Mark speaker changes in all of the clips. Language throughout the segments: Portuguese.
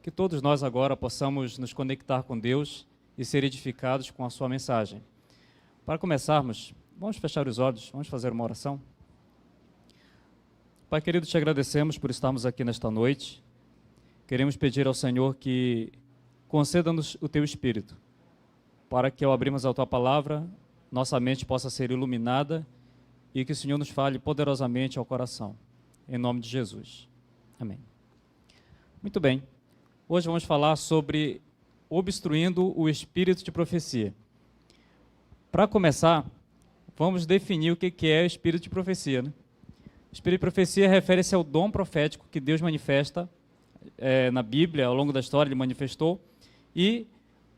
Speaker 1: que todos nós agora possamos nos conectar com Deus e ser edificados com a sua mensagem. Para começarmos, vamos fechar os olhos, vamos fazer uma oração. Pai querido, te agradecemos por estarmos aqui nesta noite. Queremos pedir ao Senhor que conceda-nos o teu Espírito, para que ao abrirmos a tua palavra, nossa mente possa ser iluminada e que o Senhor nos fale poderosamente ao coração. Em nome de Jesus. Amém. Muito bem. Hoje vamos falar sobre obstruindo o espírito de profecia. Para começar, vamos definir o que é o espírito de profecia, né? O espírito de profecia refere-se ao dom profético que Deus manifesta na Bíblia, ao longo da história ele manifestou, e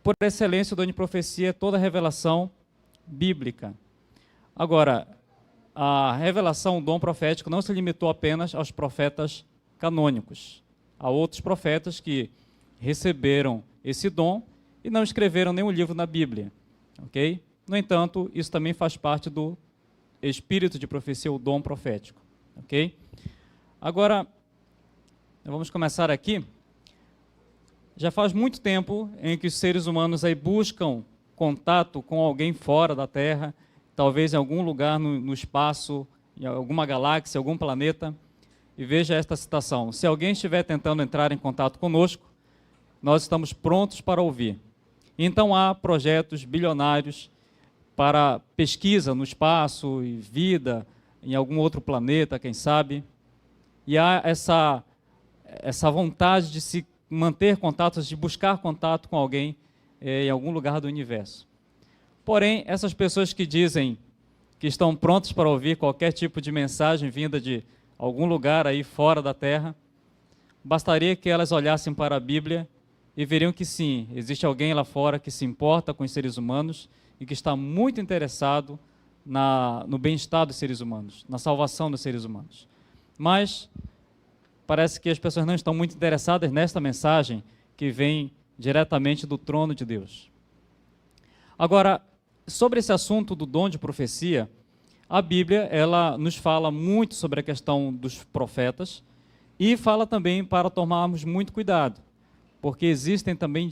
Speaker 1: por excelência o dom de profecia é toda a revelação bíblica. Agora, a revelação, o dom profético não se limitou apenas aos profetas canônicos. Há outros profetas que receberam esse dom e não escreveram nenhum livro na Bíblia, ok? No entanto, isso também faz parte do espírito de profecia, o dom profético, ok? Agora, vamos começar aqui. Já faz muito tempo em que os seres humanos aí buscam contato com alguém fora da Terra, talvez em algum lugar no espaço, em alguma galáxia, algum planeta. E veja esta citação: se alguém estiver tentando entrar em contato conosco, nós estamos prontos para ouvir. Então há projetos bilionários para pesquisa no espaço e vida em algum outro planeta, quem sabe. E há essa vontade de se manter contatos, de buscar contato com alguém em algum lugar do universo. Porém, essas pessoas que dizem que estão prontos para ouvir qualquer tipo de mensagem vinda de algum lugar aí fora da Terra, bastaria que elas olhassem para a Bíblia e veriam que sim, existe alguém lá fora que se importa com os seres humanos e que está muito interessado no bem-estar dos seres humanos, na salvação dos seres humanos. Mas parece que as pessoas não estão muito interessadas nesta mensagem que vem diretamente do trono de Deus. Agora, sobre esse assunto do dom de profecia, a Bíblia ela nos fala muito sobre a questão dos profetas e fala também para tomarmos muito cuidado, porque existem também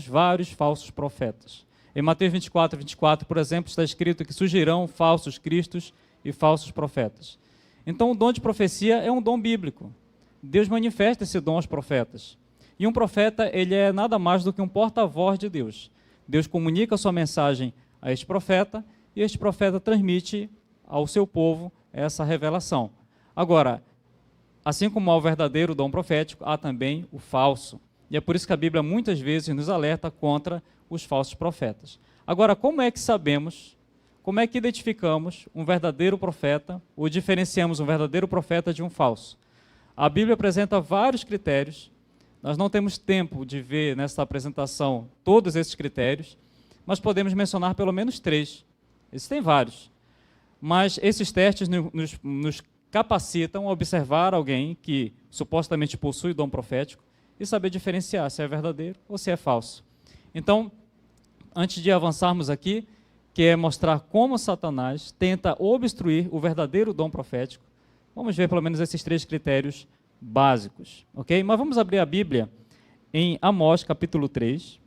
Speaker 1: vários falsos profetas. Em Mateus 24, por exemplo, está escrito que surgirão falsos cristos e falsos profetas. Então, o dom de profecia é um dom bíblico. Deus manifesta esse dom aos profetas. E um profeta, ele é nada mais do que um porta-voz de Deus. Deus comunica a sua mensagem a este profeta e este profeta transmite ao seu povo essa revelação. Agora, assim como há o verdadeiro dom profético, há também o falso. E é por isso que a Bíblia muitas vezes nos alerta contra os falsos profetas. Agora, como é que sabemos, como é que identificamos um verdadeiro profeta ou diferenciamos um verdadeiro profeta de um falso? A Bíblia apresenta vários critérios. Nós não temos tempo de ver nessa apresentação todos esses critérios, mas podemos mencionar pelo menos 3. Existem vários. Mas esses testes nos capacitam a observar alguém que supostamente possui dom profético e saber diferenciar se é verdadeiro ou se é falso. Então, antes de avançarmos aqui, que é mostrar como Satanás tenta obstruir o verdadeiro dom profético, vamos ver pelo menos esses 3 critérios básicos, ok? Mas vamos abrir a Bíblia em Amós, capítulo 3.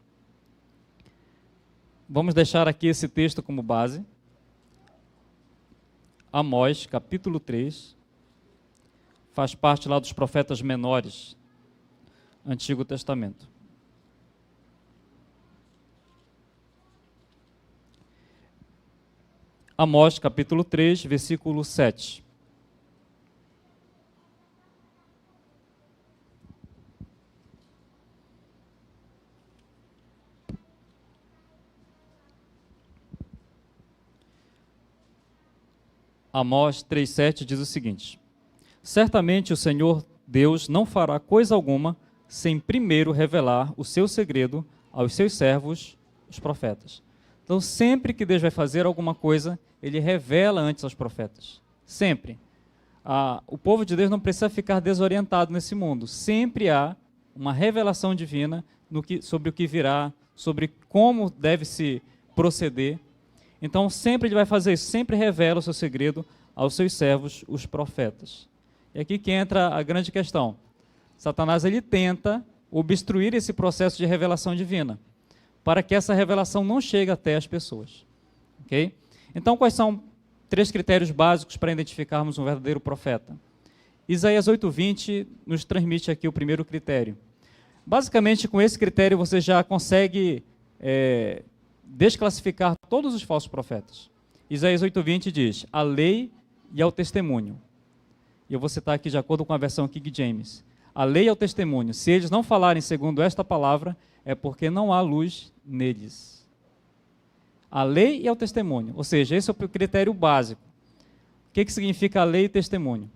Speaker 1: Vamos deixar aqui esse texto como base. Amós, capítulo 3, faz parte lá dos profetas menores, Antigo Testamento. Amós, capítulo 3, versículo 7. Amós 3,7 diz o seguinte: certamente o Senhor Deus não fará coisa alguma sem primeiro revelar o seu segredo aos seus servos, os profetas. Então, sempre que Deus vai fazer alguma coisa, Ele revela antes aos profetas. Sempre. O povo de Deus não precisa ficar desorientado nesse mundo. Sempre há uma revelação divina sobre o que virá, sobre como deve se proceder. Então, sempre ele vai fazer isso, sempre revela o seu segredo aos seus servos, os profetas. E aqui que entra a grande questão. Satanás, ele tenta obstruir esse processo de revelação divina, para que essa revelação não chegue até as pessoas. Ok? Então, quais são 3 critérios básicos para identificarmos um verdadeiro profeta? Isaías 8:20 nos transmite aqui o primeiro critério. Basicamente, com esse critério, você já consegue desclassificar todos os falsos profetas. Isaías 8:20 diz, a lei e ao testemunho. E eu vou citar aqui de acordo com a versão King James. A lei e ao testemunho. Se eles não falarem segundo esta palavra, é porque não há luz neles. A lei e ao testemunho. Ou seja, esse é o critério básico. O que significa a lei e testemunho?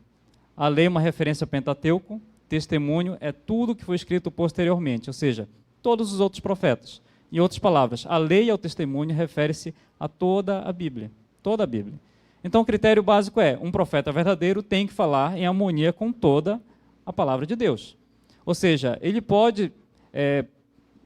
Speaker 1: A lei é uma referência ao Pentateuco, testemunho é tudo que foi escrito posteriormente, ou seja, todos os outros profetas. Em outras palavras, a lei e ao testemunho refere-se a toda a Bíblia. Toda a Bíblia. Então, o critério básico é, um profeta verdadeiro tem que falar em harmonia com toda a palavra de Deus. Ou seja, ele pode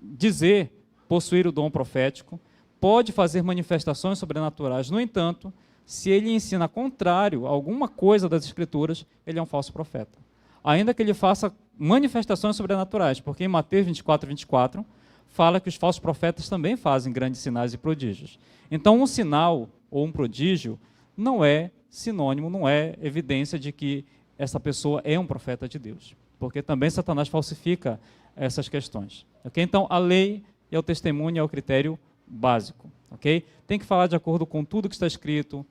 Speaker 1: dizer, possuir o dom profético, pode fazer manifestações sobrenaturais, no entanto, se ele ensina contrário a alguma coisa das Escrituras, ele é um falso profeta. Ainda que ele faça manifestações sobrenaturais, porque em Mateus 24:24, fala que os falsos profetas também fazem grandes sinais e prodígios. Então, um sinal ou um prodígio não é sinônimo, não é evidência de que essa pessoa é um profeta de Deus, porque também Satanás falsifica essas questões. Okay? Então, a lei e o testemunho é o critério básico. Okay? Tem que falar de acordo com tudo que está escrito,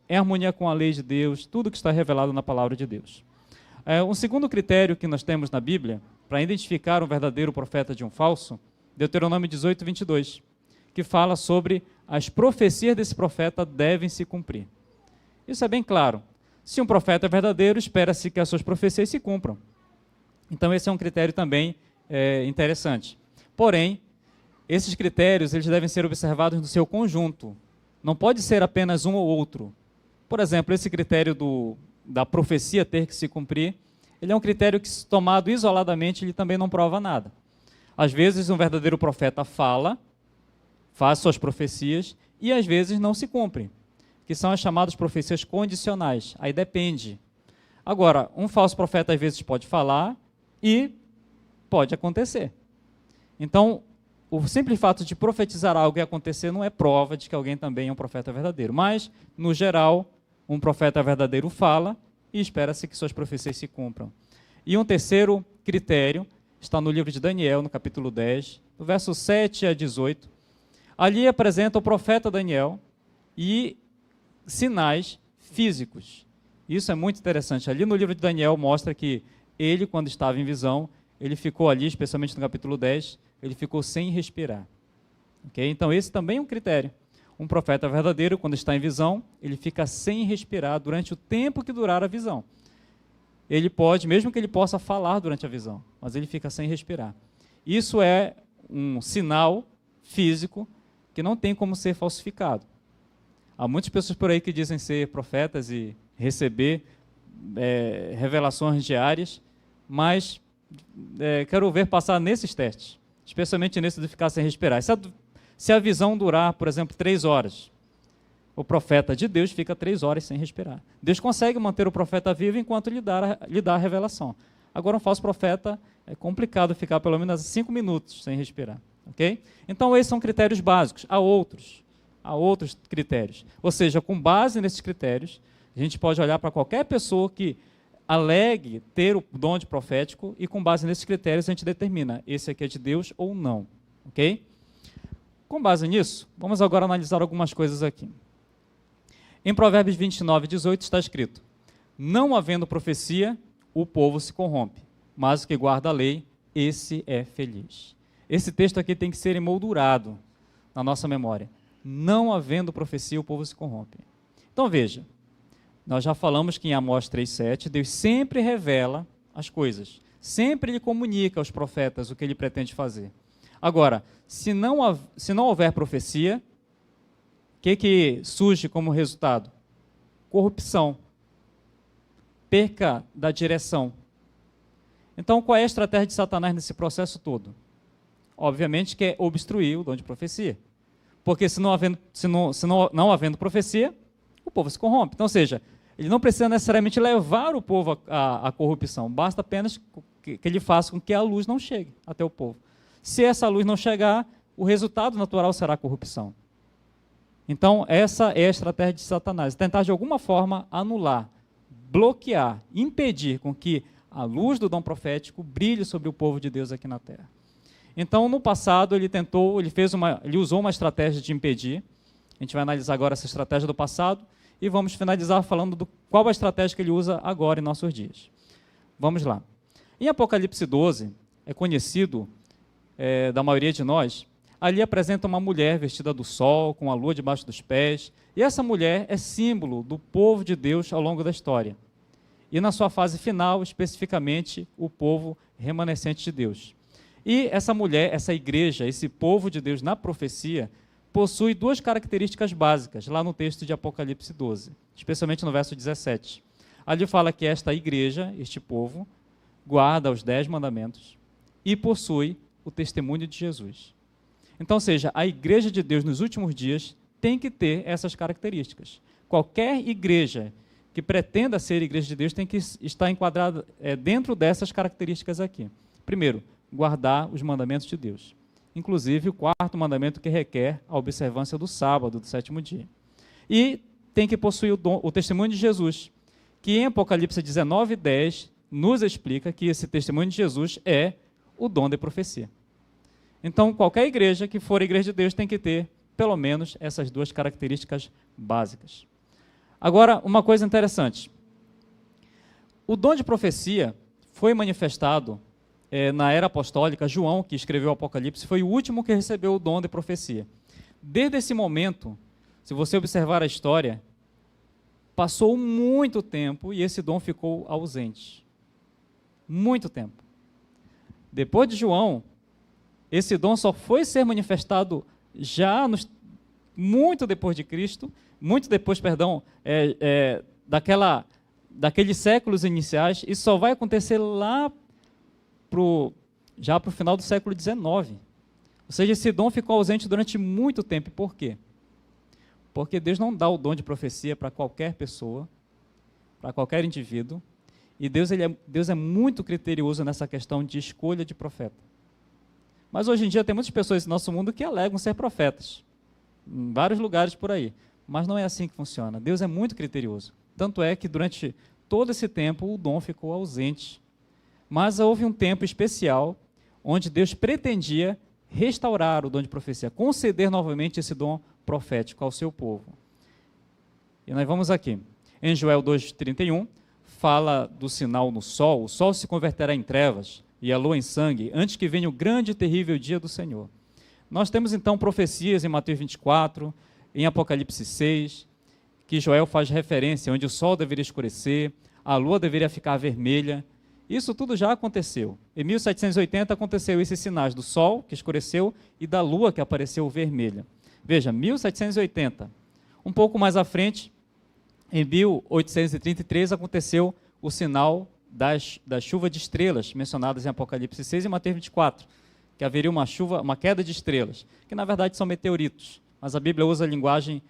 Speaker 1: em harmonia com a lei de Deus, tudo que está revelado na palavra de Deus. Um segundo critério que nós temos na Bíblia, para identificar um verdadeiro profeta de um falso, Deuteronômio 18:22, que fala sobre as profecias desse profeta devem se cumprir. Isso é bem claro. Se um profeta é verdadeiro, espera-se que as suas profecias se cumpram. Então, esse é um critério também interessante. Porém, esses critérios eles devem ser observados no seu conjunto. Não pode ser apenas um ou outro. Por exemplo, esse critério da profecia ter que se cumprir, ele é um critério que, tomado isoladamente, ele também não prova nada. Às vezes, um verdadeiro profeta fala, faz suas profecias, e às vezes não se cumprem, que são as chamadas profecias condicionais. Aí depende. Agora, um falso profeta às vezes pode falar e pode acontecer. Então, o simples fato de profetizar algo e acontecer não é prova de que alguém também é um profeta verdadeiro. Mas, no geral, um profeta verdadeiro fala e espera-se que suas profecias se cumpram. E um terceiro critério está no livro de Daniel, no capítulo 10, do verso 7 a 18. Ali apresenta o profeta Daniel e sinais físicos. Isso é muito interessante. Ali no livro de Daniel mostra que ele, quando estava em visão, ele ficou ali, especialmente no capítulo 10, ele ficou sem respirar. Okay? Então, esse também é um critério. Um profeta verdadeiro, quando está em visão, ele fica sem respirar durante o tempo que durar a visão. Ele pode, mesmo que ele possa falar durante a visão, mas ele fica sem respirar. Isso é um sinal físico que não tem como ser falsificado. Há muitas pessoas por aí que dizem ser profetas e receber revelações diárias, mas quero ver passar nesses testes, especialmente nesse de ficar sem respirar. Se a visão durar, por exemplo, 3 horas, o profeta de Deus fica 3 horas sem respirar. Deus consegue manter o profeta vivo enquanto lhe dá a revelação. Agora, um falso profeta, é complicado ficar pelo menos 5 minutos sem respirar. Okay? Então, esses são critérios básicos. Há outros critérios. Ou seja, com base nesses critérios, a gente pode olhar para qualquer pessoa que alegue ter o dom de profético e com base nesses critérios a gente determina esse aqui é de Deus ou não. Ok? Com base nisso, vamos agora analisar algumas coisas aqui. Em Provérbios 29:18 está escrito: não havendo profecia, o povo se corrompe, mas o que guarda a lei, esse é feliz. Esse texto aqui tem que ser emoldurado na nossa memória. Não havendo profecia, o povo se corrompe. Então veja, nós já falamos que em Amós 3:7, Deus sempre revela as coisas, sempre Ele comunica aos profetas o que Ele pretende fazer. Agora, se não houver profecia, o que surge como resultado? Corrupção, perca da direção. Então, qual é a estratégia de Satanás nesse processo todo? Obviamente que é obstruir o dom de profecia. Porque se não havendo profecia, o povo se corrompe. Então, ou seja, Ele não precisa necessariamente levar o povo à corrupção, basta apenas que ele faça com que a luz não chegue até o povo. Se essa luz não chegar, o resultado natural será a corrupção. Então, essa é a estratégia de Satanás, tentar de alguma forma anular, bloquear, impedir com que a luz do dom profético brilhe sobre o povo de Deus aqui na terra. Então, no passado, ele usou uma estratégia de impedir. A gente vai analisar agora essa estratégia do passado e vamos finalizar falando qual a estratégia que ele usa agora em nossos dias. Vamos lá. Em Apocalipse 12, é conhecido da maioria de nós, ali apresenta uma mulher vestida do sol, com a lua debaixo dos pés, e essa mulher é símbolo do povo de Deus ao longo da história. E na sua fase final, especificamente, o povo remanescente de Deus. E essa mulher, essa igreja, esse povo de Deus na profecia, possui duas características básicas, lá no texto de Apocalipse 12, especialmente no verso 17. Ali fala que esta igreja, este povo, guarda os 10 mandamentos e possui o testemunho de Jesus. Então, seja, a igreja de Deus nos últimos dias tem que ter essas características. Qualquer igreja que pretenda ser igreja de Deus tem que estar enquadrada dentro dessas características aqui. Primeiro, guardar os mandamentos de Deus. Inclusive, o quarto mandamento que requer a observância do sábado, do 7º dia. E tem que possuir o testemunho de Jesus, que em Apocalipse 19:10 nos explica que esse testemunho de Jesus é o dom de profecia. Então, qualquer igreja que for igreja de Deus tem que ter, pelo menos, essas duas características básicas. Agora, uma coisa interessante. O dom de profecia foi manifestado na era apostólica. João, que escreveu o Apocalipse, foi o último que recebeu o dom de profecia. Desde esse momento, se você observar a história, passou muito tempo e esse dom ficou ausente. Muito tempo. Depois de João, esse dom só foi ser manifestado muito depois de Cristo, daqueles séculos iniciais, e só vai acontecer lá já para o final do século XIX. Ou seja, esse dom ficou ausente durante muito tempo. Por quê? Porque Deus não dá o dom de profecia para qualquer pessoa, para qualquer indivíduo, e Deus é muito criterioso nessa questão de escolha de profeta. Mas hoje em dia tem muitas pessoas no nosso mundo que alegam ser profetas, em vários lugares por aí, mas não é assim que funciona. Deus é muito criterioso. Tanto é que durante todo esse tempo o dom ficou ausente. Mas houve um tempo especial onde Deus pretendia restaurar o dom de profecia, conceder novamente esse dom profético ao seu povo. E nós vamos aqui. Em Joel 2:31, fala do sinal no sol. O sol se converterá em trevas e a lua em sangue, antes que venha o grande e terrível dia do Senhor. Nós temos então profecias em Mateus 24, em Apocalipse 6, que Joel faz referência, onde o sol deveria escurecer, a lua deveria ficar vermelha. Isso tudo já aconteceu. Em 1780 aconteceu esses sinais do sol, que escureceu, e da lua, que apareceu vermelha. Veja, 1780. Um pouco mais à frente, em 1833, aconteceu o sinal da chuva de estrelas, mencionadas em Apocalipse 6 e Mateus 24, que haveria uma queda de estrelas, que na verdade são meteoritos, mas a Bíblia usa a linguagem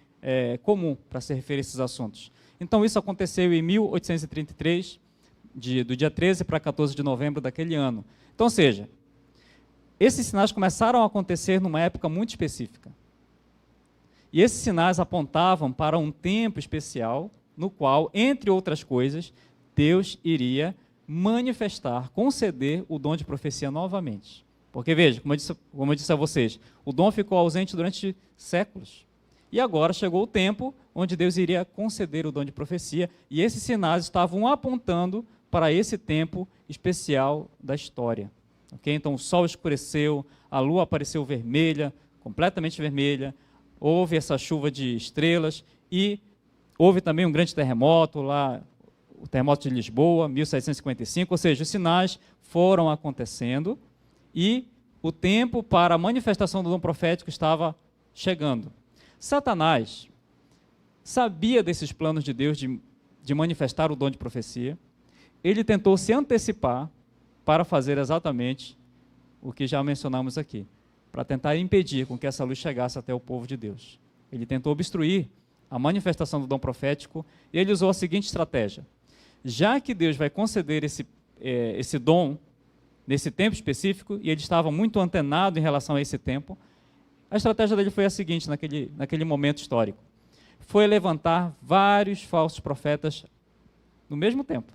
Speaker 1: comum para se referir a esses assuntos. Então isso aconteceu em 1833, do dia 13 para 14 de novembro daquele ano. Então, ou seja, esses sinais começaram a acontecer numa época muito específica. E esses sinais apontavam para um tempo especial, no qual, entre outras coisas, Deus iria manifestar, conceder o dom de profecia novamente. Porque, veja, como eu disse a vocês, o dom ficou ausente durante séculos. E agora chegou o tempo onde Deus iria conceder o dom de profecia, e esses sinais estavam apontando para esse tempo especial da história. Okay? Então o sol escureceu, a lua apareceu vermelha, completamente vermelha, houve essa chuva de estrelas e houve também um grande terremoto lá, o terremoto de Lisboa, 1755, ou seja, os sinais foram acontecendo e o tempo para a manifestação do dom profético estava chegando. Satanás sabia desses planos de Deus de manifestar o dom de profecia. Ele tentou se antecipar para fazer exatamente o que já mencionamos aqui, para tentar impedir com que essa luz chegasse até o povo de Deus. Ele tentou obstruir a manifestação do dom profético, e ele usou a seguinte estratégia. Já que Deus vai conceder esse dom nesse tempo específico, e ele estava muito antenado em relação a esse tempo, a estratégia dele foi a seguinte, naquele momento histórico. Foi levantar vários falsos profetas no mesmo tempo.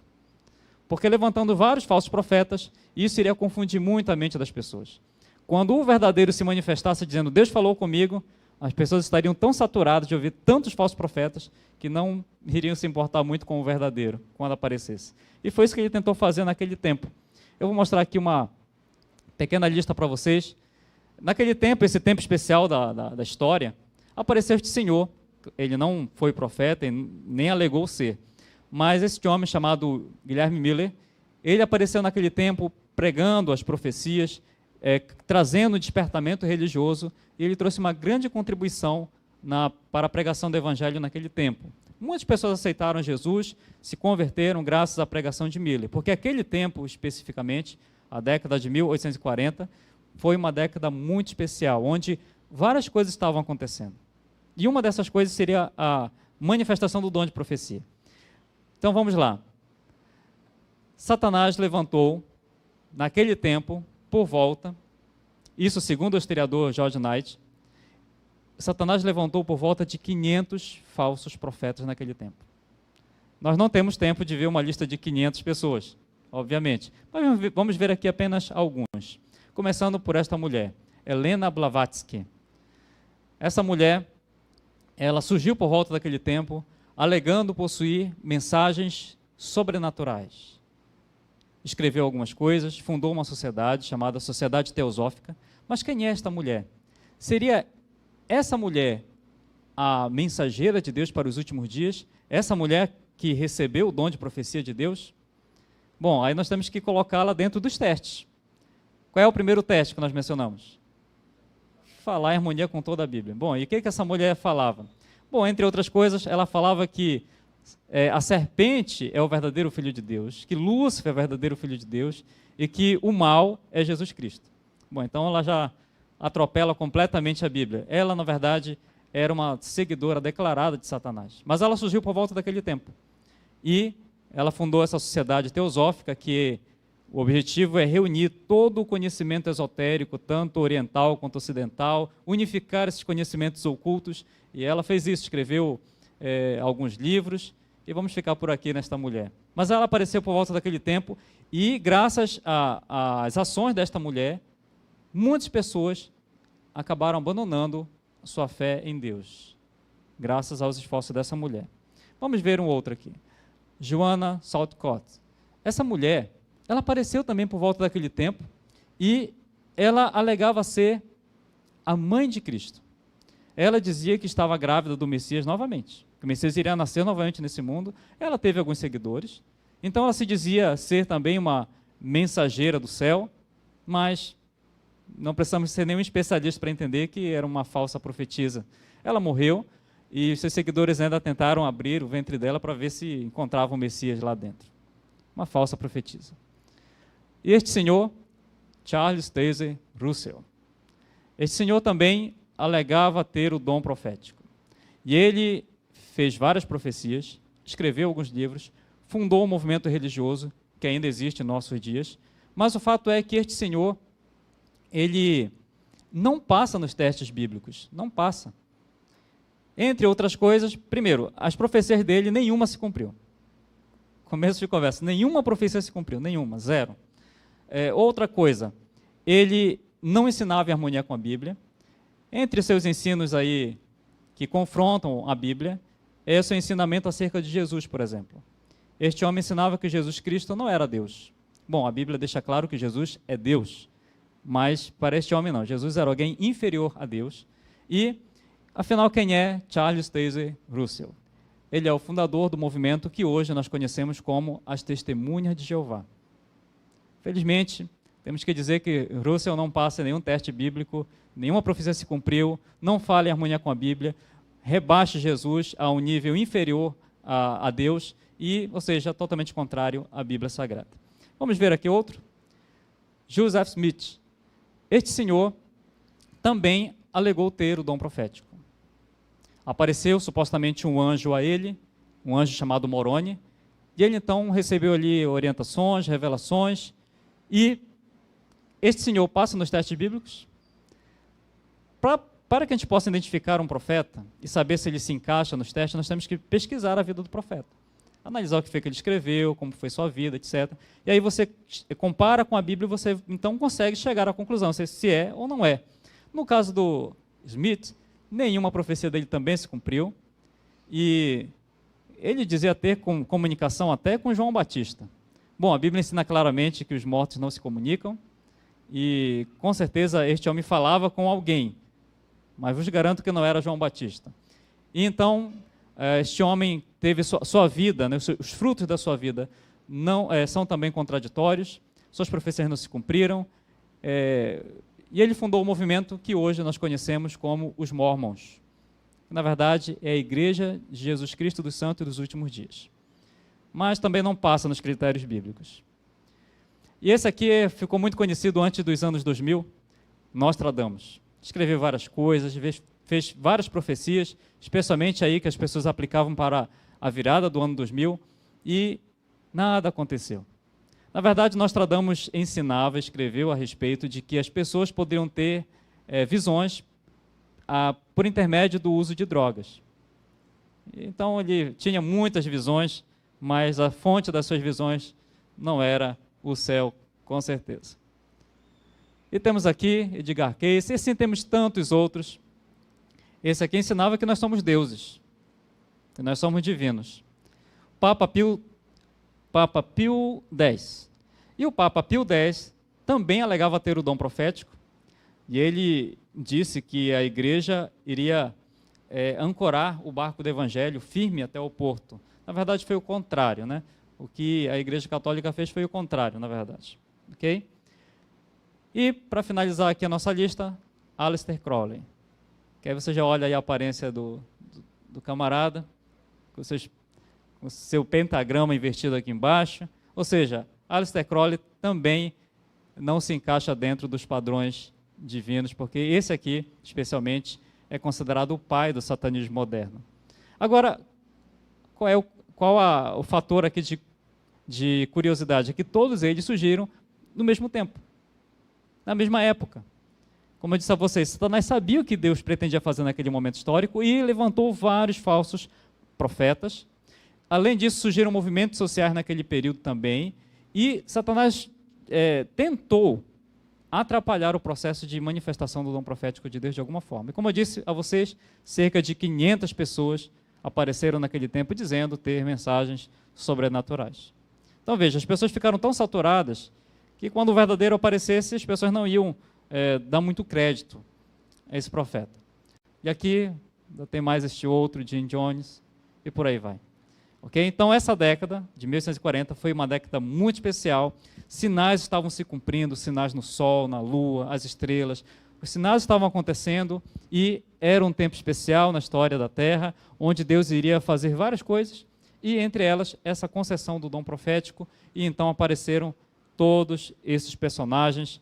Speaker 1: Porque levantando vários falsos profetas, isso iria confundir muito a mente das pessoas. Quando o verdadeiro se manifestasse dizendo, Deus falou comigo, as pessoas estariam tão saturadas de ouvir tantos falsos profetas que não iriam se importar muito com o verdadeiro, quando aparecesse. E foi isso que ele tentou fazer naquele tempo. Eu vou mostrar aqui uma pequena lista para vocês. Naquele tempo, esse tempo especial da história, apareceu este senhor. Ele não foi profeta, nem alegou ser. Mas esse homem chamado Guilherme Miller, ele apareceu naquele tempo pregando as profecias, trazendo o despertamento religioso, e ele trouxe uma grande contribuição para a pregação do evangelho naquele tempo. Muitas pessoas aceitaram Jesus, se converteram graças à pregação de Miller, porque aquele tempo, especificamente, a década de 1840, foi uma década muito especial, onde várias coisas estavam acontecendo. E uma dessas coisas seria a manifestação do dom de profecia. Então vamos lá. Satanás levantou, naquele tempo, por volta, isso segundo o historiador George Knight, Satanás levantou por volta de 500 falsos profetas naquele tempo. Nós não temos tempo de ver uma lista de 500 pessoas, obviamente, mas vamos ver aqui apenas alguns. Começando por esta mulher, Helena Blavatsky. Essa mulher, ela surgiu por volta daquele tempo, alegando possuir mensagens sobrenaturais. Escreveu algumas coisas, fundou uma sociedade chamada Sociedade Teosófica. Mas quem é esta mulher? Seria essa mulher a mensageira de Deus para os últimos dias? Essa mulher que recebeu o dom de profecia de Deus? Bom, aí nós temos que colocá-la dentro dos testes. Qual é o primeiro teste que nós mencionamos? Falar em harmonia com toda a Bíblia. Bom, e o que essa mulher falava? Bom, entre outras coisas, ela falava que a serpente é o verdadeiro Filho de Deus, que Lúcifer é o verdadeiro Filho de Deus e que o mal é Jesus Cristo. Bom, então ela já atropela completamente a Bíblia. Ela, na verdade, era uma seguidora declarada de Satanás. Mas ela surgiu por volta daquele tempo. E ela fundou essa sociedade teosófica que o objetivo é reunir todo o conhecimento esotérico, tanto oriental quanto ocidental, unificar esses conhecimentos ocultos, e ela fez isso, escreveu alguns livros, e vamos ficar por aqui nesta mulher. Mas ela apareceu por volta daquele tempo, e graças às ações desta mulher, muitas pessoas acabaram abandonando sua fé em Deus, graças aos esforços dessa mulher. Vamos ver um outro aqui. Joanna Southcott. Essa mulher, ela apareceu também por volta daquele tempo e ela alegava ser a mãe de Cristo. Ela dizia que estava grávida do Messias novamente, que o Messias iria nascer novamente nesse mundo. Ela teve alguns seguidores, então ela se dizia ser também uma mensageira do céu, mas não precisamos ser nenhum especialista para entender que era uma falsa profetisa. Ela morreu e seus seguidores ainda tentaram abrir o ventre dela para ver se encontravam o Messias lá dentro. Uma falsa profetisa. E este senhor, Charles Taze Russell, este senhor também alegava ter o dom profético. E ele fez várias profecias, escreveu alguns livros, fundou um movimento religioso que ainda existe em nossos dias, mas o fato é que este senhor, ele não passa nos testes bíblicos, não passa. Entre outras coisas, primeiro, as profecias dele, nenhuma se cumpriu. Começo de conversa, nenhuma profecia se cumpriu, nenhuma, zero. Outra coisa, ele não ensinava em harmonia com a Bíblia. Entre seus ensinos aí que confrontam a Bíblia, é o seu ensinamento acerca de Jesus, por exemplo. Este homem ensinava que Jesus Cristo não era Deus. Bom, a Bíblia deixa claro que Jesus é Deus, mas para este homem não. Jesus era alguém inferior a Deus. E, afinal, quem é Charles Taze Russell? Ele é o fundador do movimento que hoje nós conhecemos como as Testemunhas de Jeová. Felizmente, temos que dizer que Russell não passa nenhum teste bíblico, nenhuma profecia se cumpriu, não fala em harmonia com a Bíblia, rebaixa Jesus a um nível inferior a Deus, ou seja, totalmente contrário à Bíblia Sagrada. Vamos ver aqui outro. Joseph Smith. Este senhor também alegou ter o dom profético. Apareceu supostamente um anjo a ele, um anjo chamado Moroni, e ele então recebeu ali orientações, revelações, e este senhor passa nos testes bíblicos. Para que a gente possa identificar um profeta e saber se ele se encaixa nos testes, nós temos que pesquisar a vida do profeta. Analisar o que foi que ele escreveu, como foi sua vida, etc. E aí você compara com a Bíblia e você então consegue chegar à conclusão se é ou não é. No caso do Smith, nenhuma profecia dele também se cumpriu. E ele dizia ter comunicação até com João Batista. Bom, a Bíblia ensina claramente que os mortos não se comunicam. E com certeza este homem falava com alguém. Mas vos garanto que não era João Batista. E então, este homem teve sua vida, né, os frutos da sua vida não são também contraditórios, suas profecias não se cumpriram, e ele fundou um movimento que hoje nós conhecemos como os Mormons. Na verdade, é a Igreja de Jesus Cristo dos Santos dos Últimos Dias. Mas também não passa nos critérios bíblicos. E esse aqui ficou muito conhecido antes dos anos 2000, Nostradamus. Escreveu várias coisas, fez várias profecias, especialmente aí que as pessoas aplicavam para a virada do ano 2000, e nada aconteceu. Na verdade, Nostradamus ensinava, escreveu a respeito de que as pessoas poderiam ter visões por intermédio do uso de drogas. Então, ele tinha muitas visões, mas a fonte das suas visões não era o céu, com certeza. E temos aqui Edgar Cayce, e assim temos tantos outros. Esse aqui ensinava que nós somos deuses, que nós somos divinos. Papa Pio X. E o Papa Pio X também alegava ter o dom profético, e ele disse que a igreja iria ancorar o barco do evangelho firme até o porto. Na verdade, foi o contrário, né? O que a Igreja Católica fez foi o contrário, na verdade. Ok? E, para finalizar aqui a nossa lista, Aleister Crowley. Que aí você já olha aí a aparência do camarada, com o seu pentagrama invertido aqui embaixo. Ou seja, Aleister Crowley também não se encaixa dentro dos padrões divinos, porque esse aqui, especialmente, é considerado o pai do satanismo moderno. Agora, qual o fator aqui de curiosidade? É que todos eles surgiram no mesmo tempo, na mesma época. Como eu disse a vocês, Satanás sabia o que Deus pretendia fazer naquele momento histórico e levantou vários falsos profetas. Além disso, surgiram movimentos sociais naquele período também, e Satanás tentou atrapalhar o processo de manifestação do dom profético de Deus de alguma forma. E como eu disse a vocês, cerca de 500 pessoas apareceram naquele tempo dizendo ter mensagens sobrenaturais. Então veja, as pessoas ficaram tão saturadas que quando o verdadeiro aparecesse, as pessoas não iam dar muito crédito a esse profeta. E aqui ainda tem mais este outro, Jim Jones, e por aí vai. Okay? Então essa década, de 1840, foi uma década muito especial. Sinais estavam se cumprindo, sinais no sol, na lua, as estrelas. Os sinais estavam acontecendo e era um tempo especial na história da Terra, onde Deus iria fazer várias coisas, e entre elas essa concessão do dom profético, e então apareceram todos esses personagens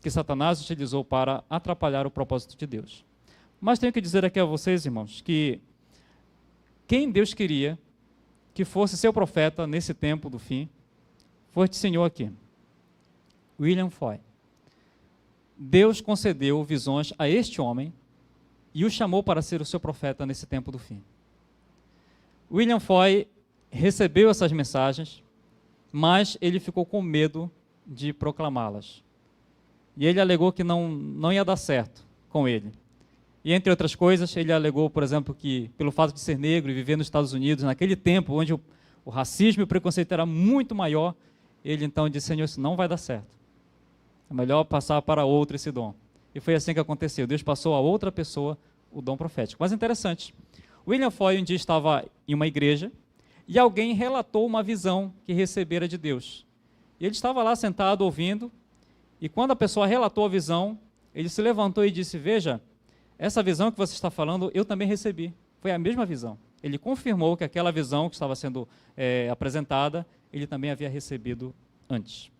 Speaker 1: que Satanás utilizou para atrapalhar o propósito de Deus. Mas tenho que dizer aqui a vocês, irmãos, que quem Deus queria que fosse seu profeta nesse tempo do fim, foi este senhor aqui, William Foy. Deus concedeu visões a este homem e o chamou para ser o seu profeta nesse tempo do fim. William Foy recebeu essas mensagens, mas ele ficou com medo de proclamá-las. E ele alegou que não ia dar certo com ele. E, entre outras coisas, ele alegou, por exemplo, que pelo fato de ser negro e viver nos Estados Unidos, naquele tempo onde o racismo e o preconceito era muito maior, ele então disse: Senhor, isso não vai dar certo. É melhor passar para outro esse dom. E foi assim que aconteceu. Deus passou a outra pessoa o dom profético. Mas interessante, William Foy um dia estava em uma igreja e alguém relatou uma visão que recebera de Deus. E ele estava lá sentado ouvindo, e quando a pessoa relatou a visão, ele se levantou e disse: veja, essa visão que você está falando, eu também recebi. Foi a mesma visão. Ele confirmou que aquela visão que estava sendo apresentada, ele também havia recebido antes.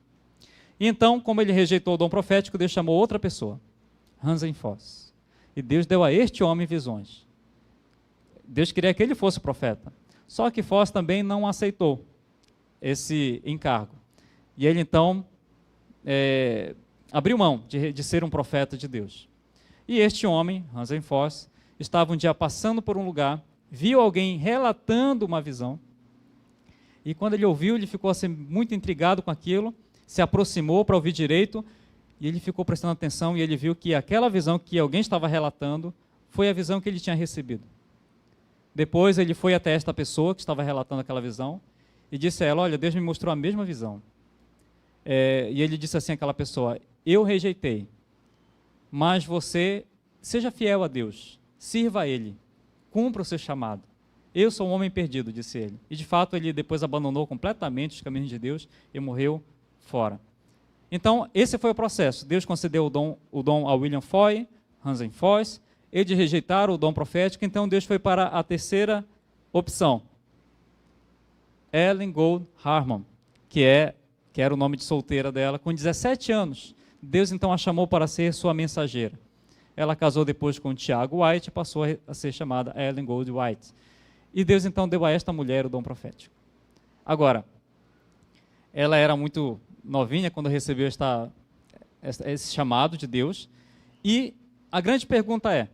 Speaker 1: E então, como ele rejeitou o dom profético, Deus chamou outra pessoa, Hansen Foss. E Deus deu a este homem visões. Deus queria que ele fosse profeta. Só que Foz também não aceitou esse encargo. E ele então abriu mão de ser um profeta de Deus. E este homem, Hansen Foss, estava um dia passando por um lugar, viu alguém relatando uma visão, e quando ele ouviu, ele ficou assim, muito intrigado com aquilo, se aproximou para ouvir direito, e ele ficou prestando atenção, e ele viu que aquela visão que alguém estava relatando foi a visão que ele tinha recebido. Depois ele foi até esta pessoa que estava relatando aquela visão, e disse a ela, olha, Deus me mostrou a mesma visão. E ele disse assim àquela pessoa, eu rejeitei, mas você seja fiel a Deus, sirva a Ele, cumpra o seu chamado. Eu sou um homem perdido, disse ele. E de fato ele depois abandonou completamente os caminhos de Deus e morreu fora. Então esse foi o processo. Deus concedeu o dom a William Foy, Hansen Foss, eles rejeitaram o dom profético, então Deus foi para a terceira opção. Ellen Gold Harmon, que era o nome de solteira dela, com 17 anos. Deus então a chamou para ser sua mensageira. Ela casou depois com Tiago White e passou a ser chamada Ellen Gold White. E Deus então deu a esta mulher o dom profético. Agora, ela era muito novinha quando recebeu esse chamado de Deus. E a grande pergunta é,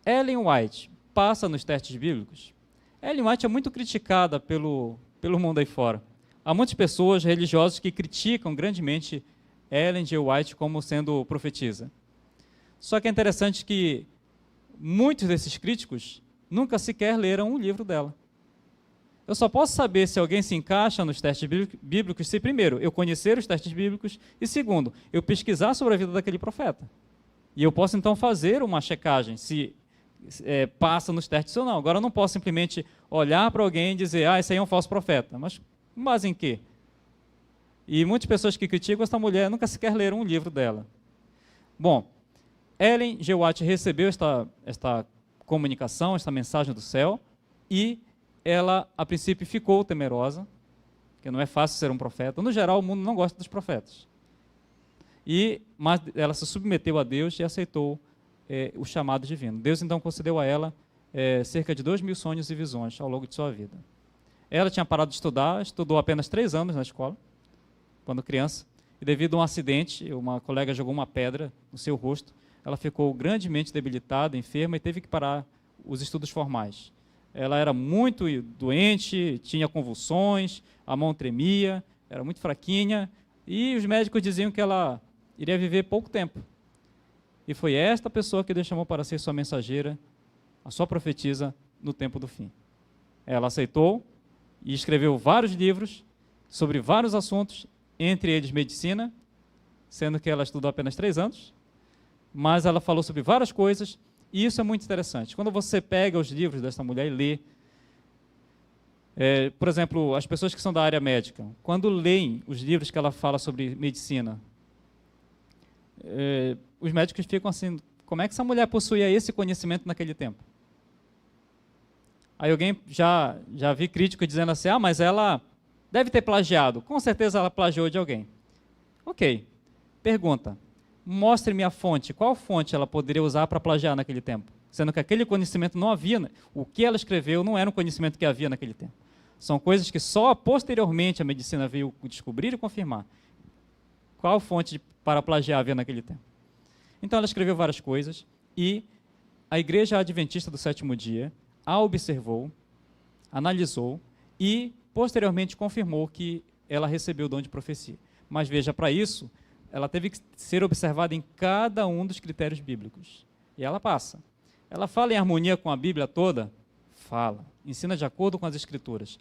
Speaker 1: Ellen White passa nos testes bíblicos? Ellen White é muito criticada pelo mundo aí fora. Há muitas pessoas religiosas que criticam grandemente Ellen G. White como sendo profetisa. Só que é interessante que muitos desses críticos nunca sequer leram um livro dela. Eu só posso saber se alguém se encaixa nos testes bíblicos se, primeiro, eu conhecer os testes bíblicos e, segundo, eu pesquisar sobre a vida daquele profeta. E eu posso, então, fazer uma checagem se passa nos testes ou não. Agora, eu não posso simplesmente olhar para alguém e dizer, esse aí é um falso profeta. Mas com base em quê? E muitas pessoas que criticam essa mulher nunca sequer leram um livro dela. Bom, Ellen G. White recebeu esta comunicação, esta mensagem do céu, e ela, a princípio, ficou temerosa, porque não é fácil ser um profeta. No geral, o mundo não gosta dos profetas. Mas ela se submeteu a Deus e aceitou o chamado divino. Deus, então, concedeu a ela cerca de 2.000 sonhos e visões ao longo de sua vida. Ela tinha parado de estudar, estudou apenas 3 anos na escola, quando criança, e devido a um acidente, uma colega jogou uma pedra no seu rosto, ela ficou grandemente debilitada, enferma, e teve que parar os estudos formais. Ela era muito doente, tinha convulsões, a mão tremia, era muito fraquinha, e os médicos diziam que ela iria viver pouco tempo. E foi esta pessoa que Deus chamou para ser sua mensageira, a sua profetisa, no tempo do fim. Ela aceitou e escreveu vários livros sobre vários assuntos, entre eles medicina, sendo que ela estudou apenas 3 anos, mas ela falou sobre várias coisas, e isso é muito interessante. Quando você pega os livros dessa mulher e lê, por exemplo, as pessoas que são da área médica, quando leem os livros que ela fala sobre medicina, os médicos ficam assim, como é que essa mulher possuía esse conhecimento naquele tempo? Aí alguém já vi crítico dizendo assim, mas ela deve ter plagiado. Com certeza ela plagiou de alguém. Ok, pergunta, mostre-me a fonte. Qual fonte ela poderia usar para plagiar naquele tempo? Sendo que aquele conhecimento não havia, o que ela escreveu não era um conhecimento que havia naquele tempo. São coisas que só posteriormente a medicina veio descobrir e confirmar. Qual fonte para plagiar havia naquele tempo? Então ela escreveu várias coisas e a Igreja Adventista do Sétimo Dia a observou, analisou e posteriormente confirmou que ela recebeu o dom de profecia. Mas veja, para isso, ela teve que ser observada em cada um dos critérios bíblicos. E ela passa. Ela fala em harmonia com a Bíblia toda? Fala. Ensina de acordo com as Escrituras.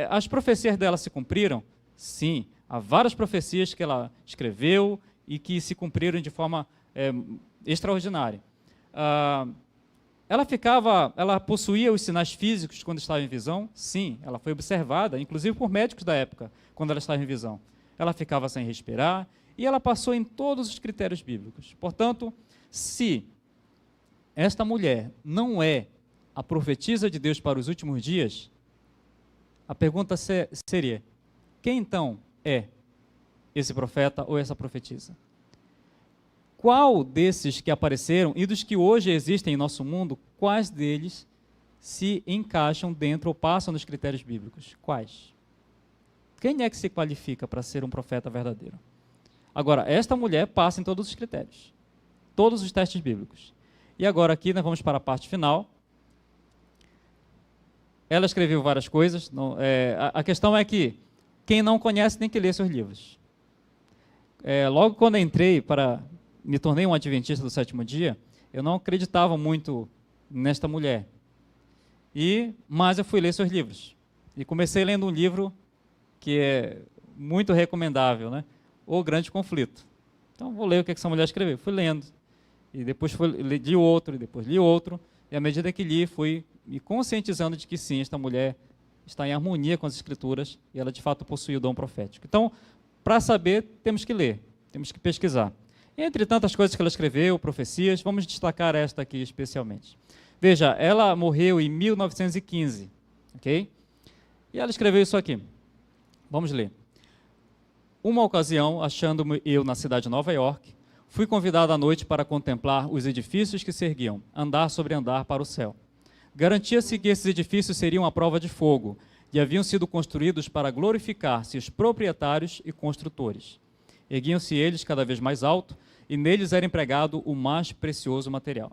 Speaker 1: As profecias dela se cumpriram? Sim. Há várias profecias que ela escreveu e que se cumpriram de forma extraordinária. Ela possuía os sinais físicos quando estava em visão? Sim, ela foi observada, inclusive por médicos da época, quando ela estava em visão. Ela ficava sem respirar e ela passou em todos os critérios bíblicos. Portanto, se esta mulher não é a profetisa de Deus para os últimos dias, a pergunta seria, quem então é esse profeta ou essa profetisa? qual desses que apareceram e dos que hoje existem em nosso mundo, quais deles se encaixam dentro ou passam nos critérios bíblicos? Quais? Quem é que se qualifica para ser um profeta verdadeiro? Agora, esta mulher passa em todos os critérios, todos os testes bíblicos. E agora aqui nós vamos para a parte final. Ela escreveu várias coisas. A questão é que quem não conhece tem que ler seus livros. Logo quando eu entrei me tornei um adventista do sétimo dia, eu não acreditava muito nesta mulher. Mas eu fui ler seus livros. E comecei lendo um livro que é muito recomendável, né? O Grande Conflito. Então, vou ler o que essa mulher escreveu. Fui lendo. E depois li outro, e depois li outro. E à medida que li, fui me conscientizando de que sim, esta mulher está em harmonia com as Escrituras e ela de fato possui o dom profético. Então, para saber, temos que ler, temos que pesquisar. Entre tantas coisas que ela escreveu, profecias, vamos destacar esta aqui especialmente. Veja, ela morreu em 1915, ok? E ela escreveu isso aqui. Vamos ler. Uma ocasião, achando-me eu na cidade de Nova York, fui convidado à noite para contemplar os edifícios que se erguiam, andar sobre andar para o céu. Garantia-se que esses edifícios seriam à prova de fogo e haviam sido construídos para glorificar seus proprietários e construtores. Erguiam-se eles cada vez mais alto e neles era empregado o mais precioso material.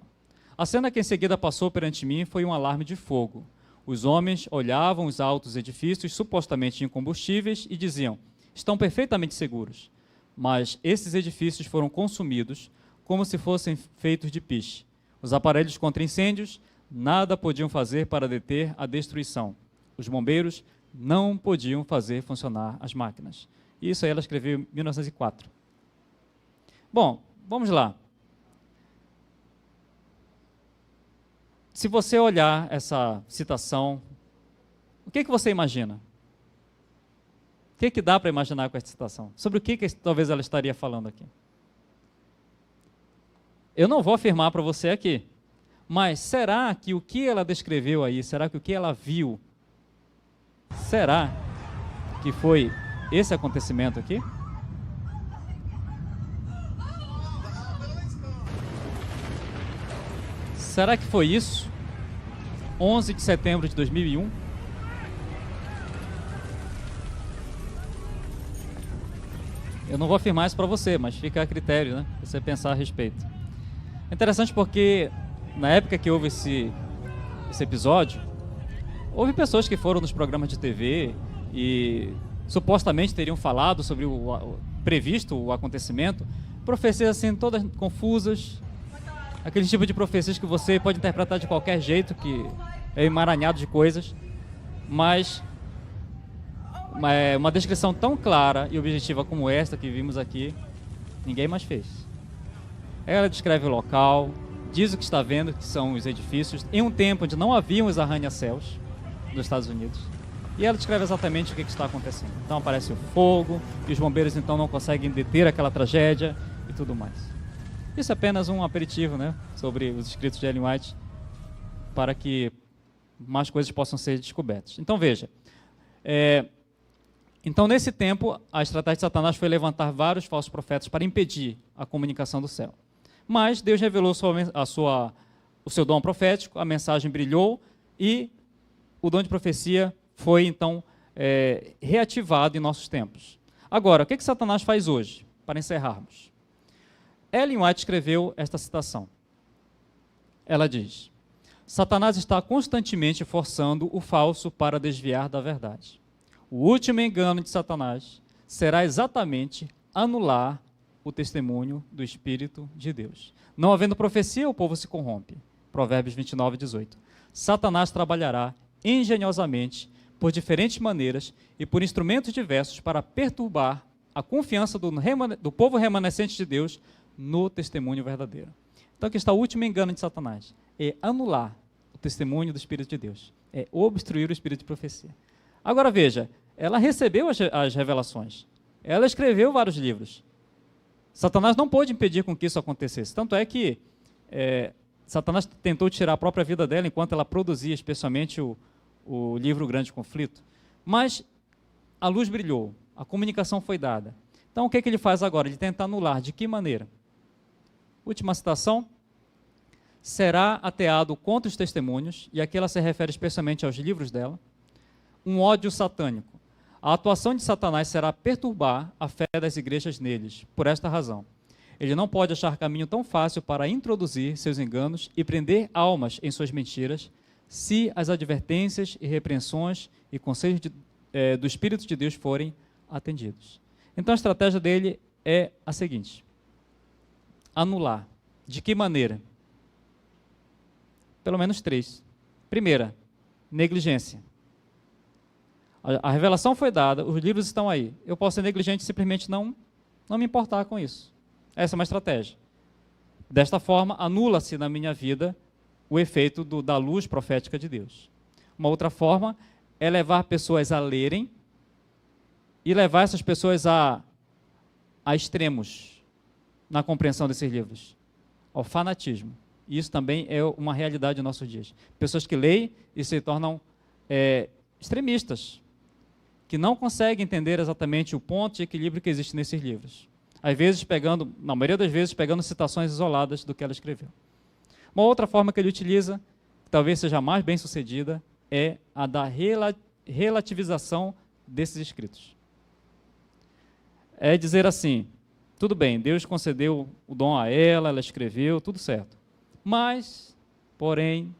Speaker 1: A cena que em seguida passou perante mim foi um alarme de fogo. Os homens olhavam os altos edifícios supostamente incombustíveis e diziam: estão perfeitamente seguros. Mas esses edifícios foram consumidos como se fossem feitos de piche. Os aparelhos contra incêndios nada podiam fazer para deter a destruição. Os bombeiros não podiam fazer funcionar as máquinas. Isso aí ela escreveu em 1904. Bom, vamos lá. Se você olhar essa citação, o que você imagina? O que dá para imaginar com essa citação? Sobre o que talvez ela estaria falando aqui? Eu não vou afirmar para você aqui, mas será que o que ela descreveu aí, será que o que ela viu, será que foi esse acontecimento aqui? Será que foi isso? 11 de setembro de 2001? Eu não vou afirmar isso para você, mas fica a critério, né? Você pensar a respeito. É interessante porque, na época que houve esse episódio, houve pessoas que foram nos programas de TV e supostamente teriam falado sobre previsto o acontecimento, profecias assim, todas confusas, aquele tipo de profecias que você pode interpretar de qualquer jeito, que é emaranhado de coisas, mas uma descrição tão clara e objetiva como esta que vimos aqui, ninguém mais fez. Ela descreve o local, diz o que está vendo, que são os edifícios, em um tempo onde não haviam os arranha-céus dos Estados Unidos, e ela descreve exatamente o que está acontecendo. Então aparece o fogo, e os bombeiros então não conseguem deter aquela tragédia e tudo mais. Isso é apenas um aperitivo, né, sobre os escritos de Ellen White, para que mais coisas possam ser descobertas. Então veja, então nesse tempo a estratégia de Satanás foi levantar vários falsos profetas para impedir a comunicação do céu. Mas Deus revelou o seu dom profético, a mensagem brilhou e o dom de profecia foi então reativado em nossos tempos. Agora, o que Satanás faz hoje, para encerrarmos? Ellen White escreveu esta citação. Ela diz: Satanás está constantemente forçando o falso para desviar da verdade. O último engano de Satanás será exatamente anular o testemunho do Espírito de Deus. Não havendo profecia, o povo se corrompe. Provérbios 29, 18. Satanás trabalhará engenhosamente, por diferentes maneiras e por instrumentos diversos para perturbar a confiança do povo remanescente de Deus no testemunho verdadeiro. Então aqui está o último engano de Satanás. É anular o testemunho do Espírito de Deus. É obstruir o Espírito de profecia. Agora veja, ela recebeu as revelações. Ela escreveu vários livros. Satanás não pôde impedir com que isso acontecesse. Tanto é que Satanás tentou tirar a própria vida dela enquanto ela produzia, especialmente o livro Grande Conflito. Mas a luz brilhou, a comunicação foi dada. Então o que ele faz agora? Ele tenta anular. De que maneira? Última citação. Será ateado contra os testemunhos, e aqui ela se refere especialmente aos livros dela, um ódio satânico. A atuação de Satanás será perturbar a fé das igrejas neles, por esta razão. Ele não pode achar caminho tão fácil para introduzir seus enganos e prender almas em suas mentiras, se as advertências e repreensões e conselhos do Espírito de Deus forem atendidos. Então a estratégia dele é a seguinte: anular. De que maneira? Pelo menos 3. Primeira, negligência. A revelação foi dada, os livros estão aí. Eu posso ser negligente e simplesmente não me importar com isso. Essa é uma estratégia. Desta forma, anula-se na minha vida o efeito da luz profética de Deus. Uma outra forma é levar pessoas a lerem e levar essas pessoas a extremos na compreensão desses livros, ao fanatismo. E isso também é uma realidade nos nossos dias. Pessoas que leem e se tornam extremistas, que não conseguem entender exatamente o ponto de equilíbrio que existe nesses livros. Às vezes na maioria das vezes, pegando citações isoladas do que ela escreveu. Uma outra forma que ele utiliza, que talvez seja a mais bem sucedida, é a da relativização desses escritos. É dizer assim: tudo bem, Deus concedeu o dom a ela escreveu, tudo certo. Mas, porém,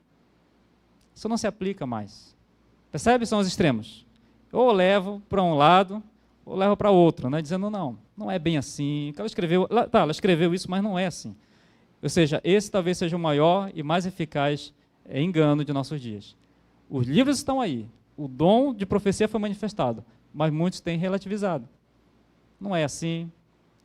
Speaker 1: isso não se aplica mais. Percebe? São os extremos. Ou eu levo para um lado, ou levo para outro, né? Dizendo, não é bem assim. Ela escreveu isso, mas não é assim. Ou seja, esse talvez seja o maior e mais eficaz engano de nossos dias. Os livros estão aí, o dom de profecia foi manifestado, mas muitos têm relativizado. Não é assim,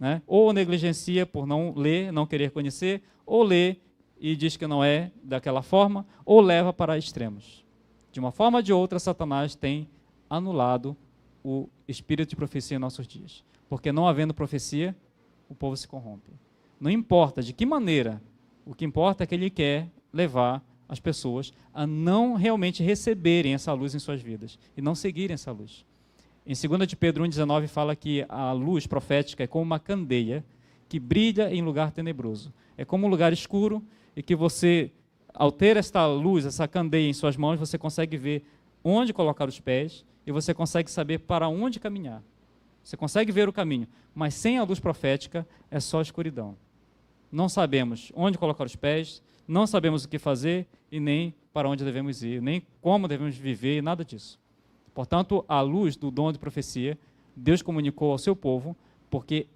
Speaker 1: né? Ou negligencia por não ler, não querer conhecer, ou lê e diz que não é daquela forma, ou leva para extremos. De uma forma ou de outra, Satanás tem anulado o espírito de profecia em nossos dias. Porque não havendo profecia, o povo se corrompe. Não importa de que maneira, o que importa é que ele quer levar as pessoas a não realmente receberem essa luz em suas vidas e não seguirem essa luz. Em 2 de Pedro 1,19 fala que a luz profética é como uma candeia que brilha em lugar tenebroso. É como um lugar escuro e que você, ao ter esta luz, essa candeia em suas mãos, você consegue ver onde colocar os pés e você consegue saber para onde caminhar. Você consegue ver o caminho, mas sem a luz profética é só escuridão. Não sabemos onde colocar os pés, não sabemos o que fazer e nem para onde devemos ir, nem como devemos viver, e nada disso. Portanto, a luz do dom de profecia, Deus comunicou ao seu povo, porque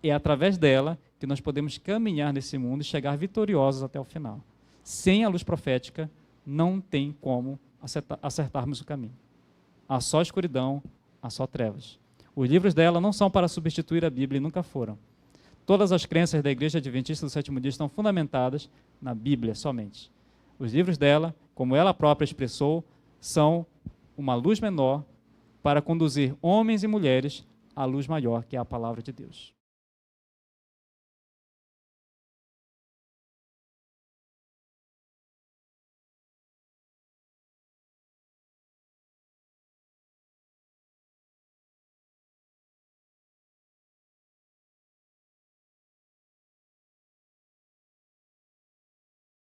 Speaker 1: é através dela que nós podemos caminhar nesse mundo e chegar vitoriosos até o final. Sem a luz profética, não tem como acertarmos o caminho. Há só escuridão, há só trevas. Os livros dela não são para substituir a Bíblia e nunca foram. Todas as crenças da Igreja Adventista do Sétimo Dia estão fundamentadas na Bíblia somente. Os livros dela, como ela própria expressou, são uma luz menor para conduzir homens e mulheres à luz maior, que é a palavra de Deus.